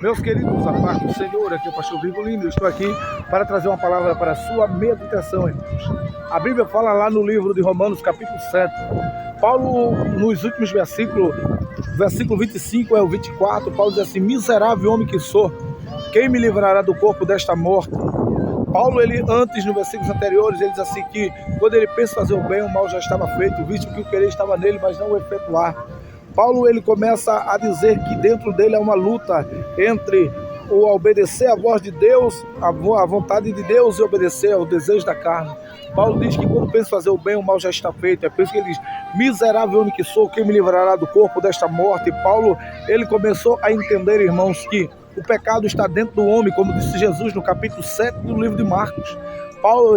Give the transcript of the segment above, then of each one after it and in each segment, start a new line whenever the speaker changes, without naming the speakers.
Meus queridos, a paz do Senhor, aqui é o pastor Virgulino, eu estou aqui para trazer uma palavra para a sua meditação, irmãos. A Bíblia fala lá no livro de Romanos, capítulo 7. Paulo, nos últimos versículos, versículo 25 ao 24, Paulo diz assim: miserável homem que sou, quem me livrará do corpo desta morte? Paulo, ele antes, nos versículos anteriores, ele diz assim que quando ele pensa fazer o bem, o mal já estava feito, visto que o querer estava nele, mas não o efetuar. Paulo, ele começa a dizer que dentro dele há uma luta entre o obedecer à voz de Deus, a vontade de Deus, e obedecer ao desejo da carne. Paulo diz que quando pensa fazer o bem, o mal já está feito. É por isso que ele diz: miserável homem que sou, quem me livrará do corpo desta morte? E Paulo, ele começou a entender, irmãos, que o pecado está dentro do homem, como disse Jesus no capítulo 7 do livro de Marcos.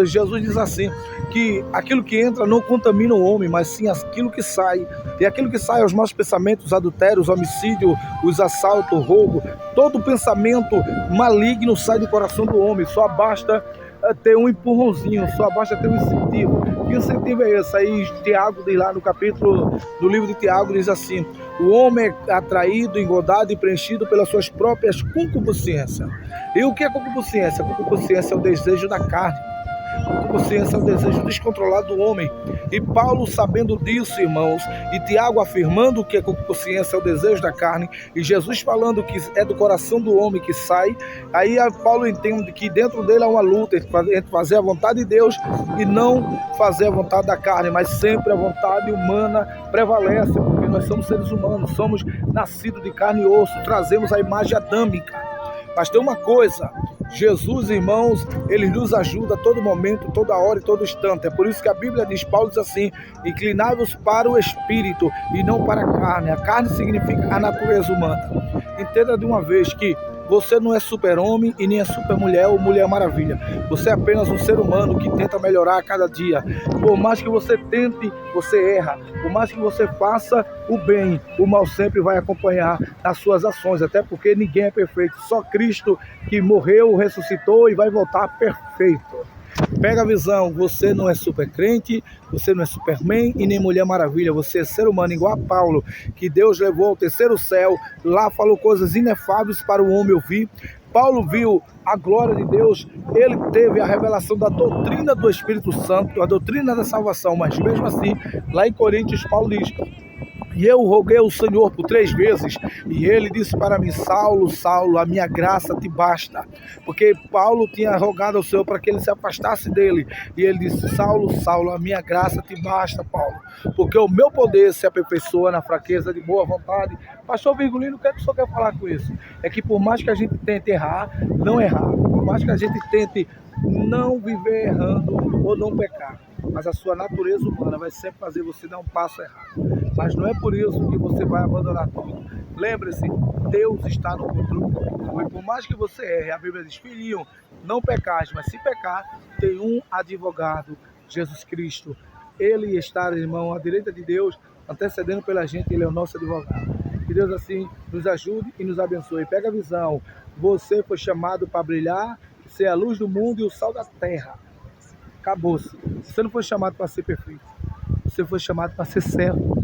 Jesus diz assim, que aquilo que entra não contamina o homem, mas sim aquilo que sai. E aquilo que sai, os maus pensamentos, os adultérios, homicídio, os assaltos, roubo, todo pensamento maligno sai do coração do homem. Só basta ter um empurrãozinho, só basta ter um incentivo. Que incentivo é esse? Aí Tiago diz lá no capítulo do livro de Tiago, diz assim: o homem é atraído, engodado e preenchido pelas suas próprias concupiscências. E o que é concupiscência? Concupiscência é o desejo da carne. Concupiscência é o desejo descontrolado do homem. E Paulo, sabendo disso, irmãos, e Tiago afirmando que a concupiscência é o desejo da carne, e Jesus falando que é do coração do homem que sai, aí Paulo entende que dentro dele há uma luta entre fazer a vontade de Deus e não fazer a vontade da carne, mas sempre a vontade humana prevalece, porque nós somos seres humanos, somos nascidos de carne e osso, trazemos a imagem adâmica. Mas tem uma coisa: Jesus, irmãos, ele nos ajuda a todo momento, toda hora e todo instante. É por isso que a Bíblia diz, Paulo diz assim: inclinai-vos para o Espírito e não para a carne. A carne significa a natureza humana. Entenda de uma vez que você não é super-homem e nem é super-mulher ou mulher maravilha. Você é apenas um ser humano que tenta melhorar a cada dia. Por mais que você tente, você erra. Por mais que você faça o bem, o mal sempre vai acompanhar as suas ações. Até porque ninguém é perfeito. Só Cristo, que morreu, ressuscitou e vai voltar perfeito. Pega a visão: você não é super crente, você não é superman e nem mulher maravilha, você é ser humano igual a Paulo, que Deus levou ao terceiro céu, lá falou coisas inefáveis para o homem ouvir. Paulo viu a glória de Deus, ele teve a revelação da doutrina do Espírito Santo, a doutrina da salvação, mas mesmo assim, lá em Coríntios, Paulo diz: e eu roguei ao Senhor por 3 vezes, e ele disse para mim: Saulo, Saulo, a minha graça te basta. Porque Paulo tinha rogado ao Senhor para que ele se afastasse dele, e ele disse: Saulo, Saulo, a minha graça te basta, Paulo, porque o meu poder se aperfeiçoa na fraqueza de boa vontade. Pastor Virgulino, o que é que o senhor quer falar com isso? É que por mais que a gente tente errar, não errar, por mais que a gente tente não viver errando ou não pecar, mas a sua natureza humana vai sempre fazer você dar um passo errado. Mas não é por isso que você vai abandonar tudo. Lembre-se, Deus está no controle de tudo. E por mais que você erre, a Bíblia diz: filhinho, não pecais, mas se pecar, tem um advogado, Jesus Cristo. Ele está, irmão, à direita de Deus, antecedendo pela gente. Ele é o nosso advogado. Que Deus assim nos ajude e nos abençoe. Pega a visão: você foi chamado para brilhar, ser a luz do mundo e o sal da terra. Acabou-se. Você não foi chamado para ser perfeito. Você foi chamado para ser servo.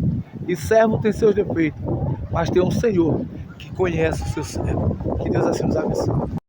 E servo tem seus defeitos, mas tem um Senhor que conhece o seu servo. Que Deus assim nos abençoe.